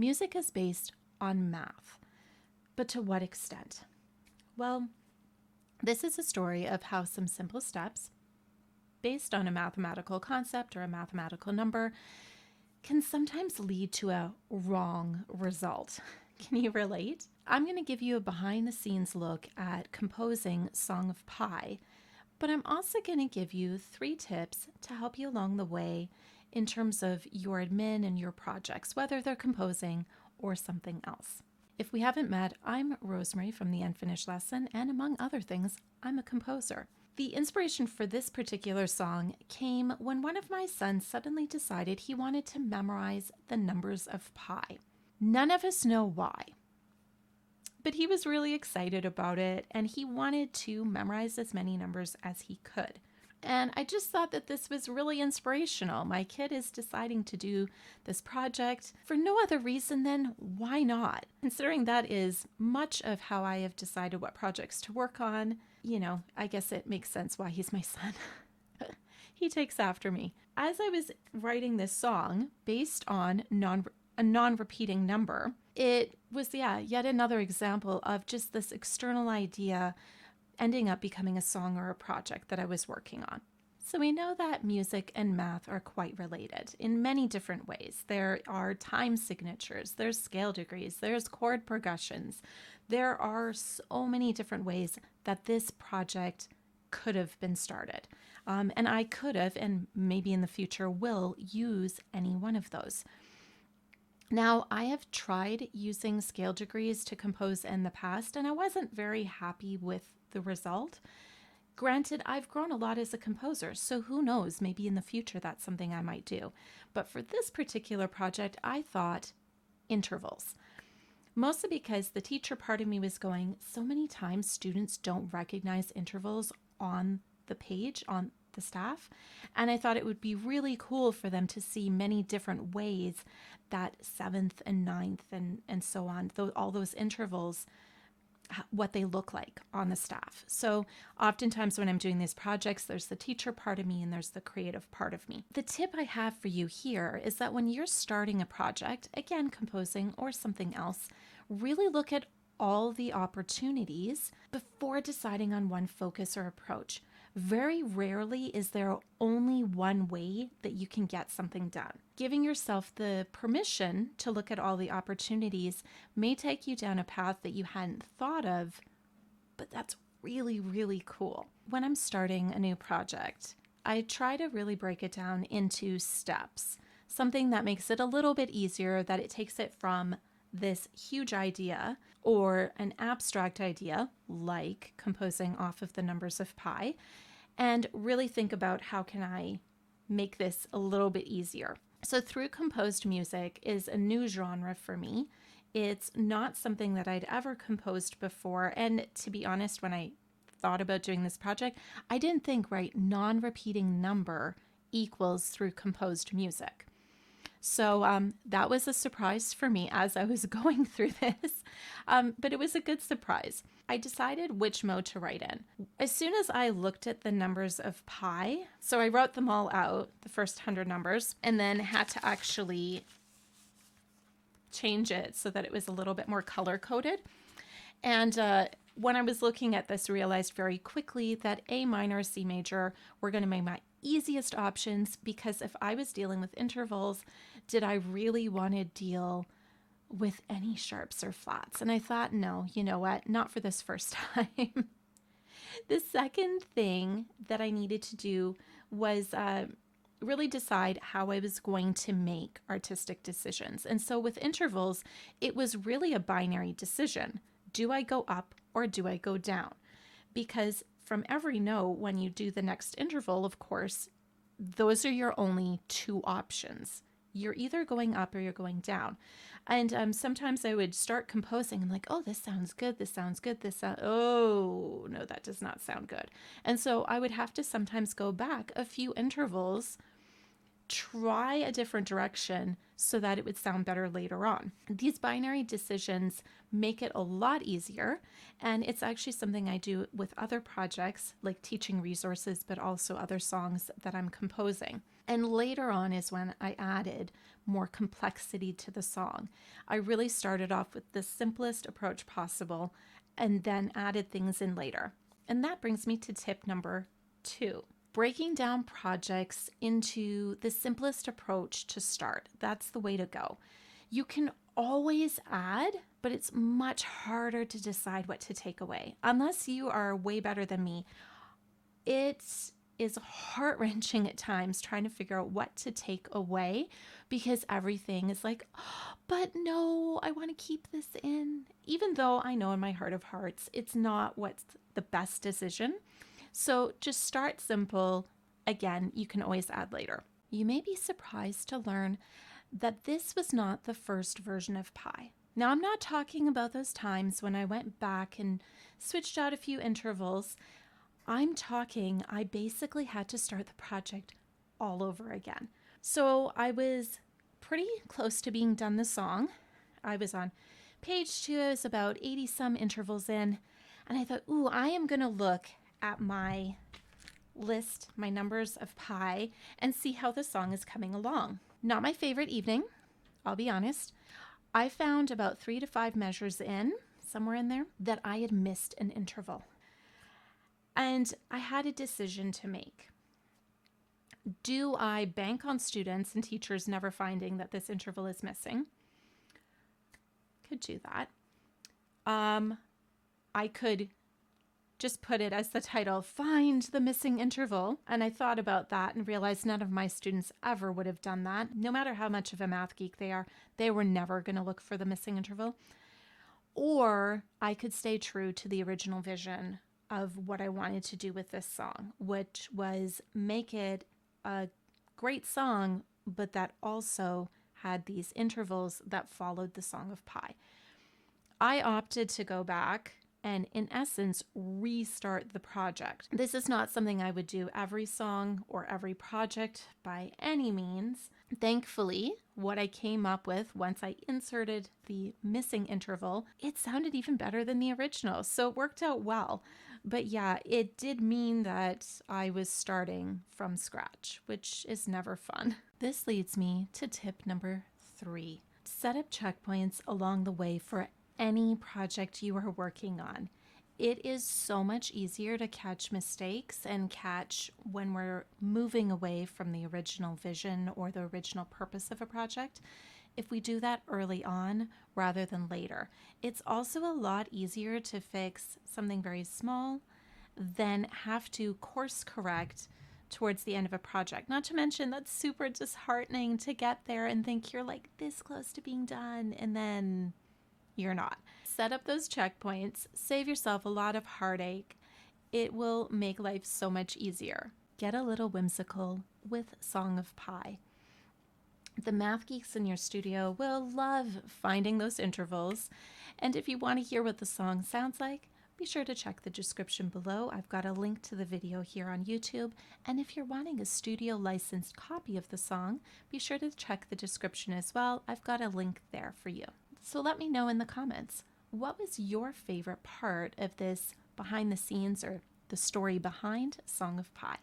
Music is based on math, but to what extent? Well, this is a story of how some simple steps based on a mathematical concept or a mathematical number can sometimes lead to a wrong result. Can you relate? I'm going to give you a behind the scenes look at composing Song of Pi, but I'm also going to give you 3 tips to help you along the way in terms of your admin and your projects, whether they're composing or something else. If we haven't met, I'm Rosemarie from the Unfinished Lesson, and among other things, I'm a composer. The inspiration for this particular song came when one of my sons suddenly decided he wanted to memorize the numbers of pi. None of us know why, but he was really excited about it and he wanted to memorize as many numbers as he could. And I just thought that this was really inspirational. My kid is deciding to do this project for no other reason than why not? Considering that is much of how I have decided what projects to work on, I guess it makes sense why he's my son. He takes after me. As I was writing this song based on a non-repeating number, it was, yet another example of just this external idea ending up becoming a song or a project that I was working on. So we know that music and math are quite related in many different ways. There are time signatures, there's scale degrees, there's chord progressions. There are so many different ways that this project could have been started. And I could have, and maybe in the future will, use any one of those. Now, I have tried using scale degrees to compose in the past, and I wasn't very happy with the result. Granted, I've grown a lot as a composer, so who knows, maybe in the future that's something I might do. But for this particular project, I thought intervals. Mostly because the teacher part of me was going, so many times students don't recognize intervals on the page, on the staff, and I thought it would be really cool for them to see many different ways that 7th and 9th and so on, all those intervals, what they look like on the staff. So oftentimes when I'm doing these projects, there's the teacher part of me and there's the creative part of me. The tip I have for you here is that when you're starting a project, again, composing or something else, really look at all the opportunities before deciding on one focus or approach. Very rarely is there only one way that you can get something done. Giving yourself the permission to look at all the opportunities may take you down a path that you hadn't thought of, but that's really, really cool. When I'm starting a new project, I try to really break it down into steps, something that makes it a little bit easier, that it takes it from this huge idea or an abstract idea like composing off of the numbers of pi, and really think about how can I make this a little bit easier. So through composed music is a new genre for me. It's not something that I'd ever composed before, and to be honest, when I thought about doing this project, I didn't think, non-repeating number equals through composed music. So that was a surprise for me as I was going through this, but it was a good surprise. I decided which mode to write in. As soon as I looked at the numbers of pi, so I wrote them all out, the first 100 numbers, and then had to actually change it so that it was a little bit more color-coded. And when I was looking at this, realized very quickly that A minor, C major were going to be my easiest options, because if I was dealing with intervals, did I really want to deal with any sharps or flats? And I thought, no, you know what? Not for this first time. The second thing that I needed to do was really decide how I was going to make artistic decisions. And so with intervals, it was really a binary decision. Do I go up or do I go down? Because from every note, when you do the next interval, of course, those are your only 2 options. You're either going up or you're going down. And sometimes I would start composing and like, oh, this sounds good, this sounds good, oh, no, that does not sound good. And so I would have to sometimes go back a few intervals, try a different direction so that it would sound better later on. These binary decisions make it a lot easier, and it's actually something I do with other projects like teaching resources, but also other songs that I'm composing. And later on is when I added more complexity to the song. I really started off with the simplest approach possible and then added things in later. And that brings me to tip number 2. Breaking down projects into the simplest approach to start. That's the way to go. You can always add, but it's much harder to decide what to take away. Unless you are way better than me, it is heart-wrenching at times trying to figure out what to take away because everything is like, oh, but no, I want to keep this in. Even though I know in my heart of hearts, it's not what's the best decision. So just start simple. Again, you can always add later. You may be surprised to learn that this was not the first version of Pi. Now, I'm not talking about those times when I went back and switched out a few intervals. I'm talking, I basically had to start the project all over again. So I was pretty close to being done the song. I was on page 2, I was about 80 some intervals in, and I thought, ooh, I am gonna look at my list, my numbers of Pi, and see how the song is coming along. Not my favorite evening, I'll be honest. I found about 3 to 5 measures in, somewhere in there, that I had missed an interval. And I had a decision to make. Do I bank on students and teachers never finding that this interval is missing? Could do that. I could just put it as the title, Find the Missing Interval. And I thought about that and realized none of my students ever would have done that. No matter how much of a math geek they are, they were never going to look for the missing interval. Or I could stay true to the original vision of what I wanted to do with this song, which was make it a great song, but that also had these intervals that followed the Song of Pi. I opted to go back and, in essence, restart the project. This is not something I would do every song or every project by any means. Thankfully, what I came up with once I inserted the missing interval, it sounded even better than the original, so it worked out well. But yeah, it did mean that I was starting from scratch, which is never fun. This leads me to tip number 3. Set up checkpoints along the way for any project you are working on. It is so much easier to catch mistakes and catch when we're moving away from the original vision or the original purpose of a project if we do that early on rather than later. It's also a lot easier to fix something very small than have to course correct towards the end of a project. Not to mention that's super disheartening to get there and think you're like this close to being done and then you're not. Set up those checkpoints, save yourself a lot of heartache. It will make life so much easier. Get a little whimsical with Song of Pi. The math geeks in your studio will love finding those intervals. And if you want to hear what the song sounds like, be sure to check the description below. I've got a link to the video here on YouTube. And if you're wanting a studio licensed copy of the song, be sure to check the description as well. I've got a link there for you. So let me know in the comments, what was your favorite part of this behind the scenes or the story behind Song of Pi?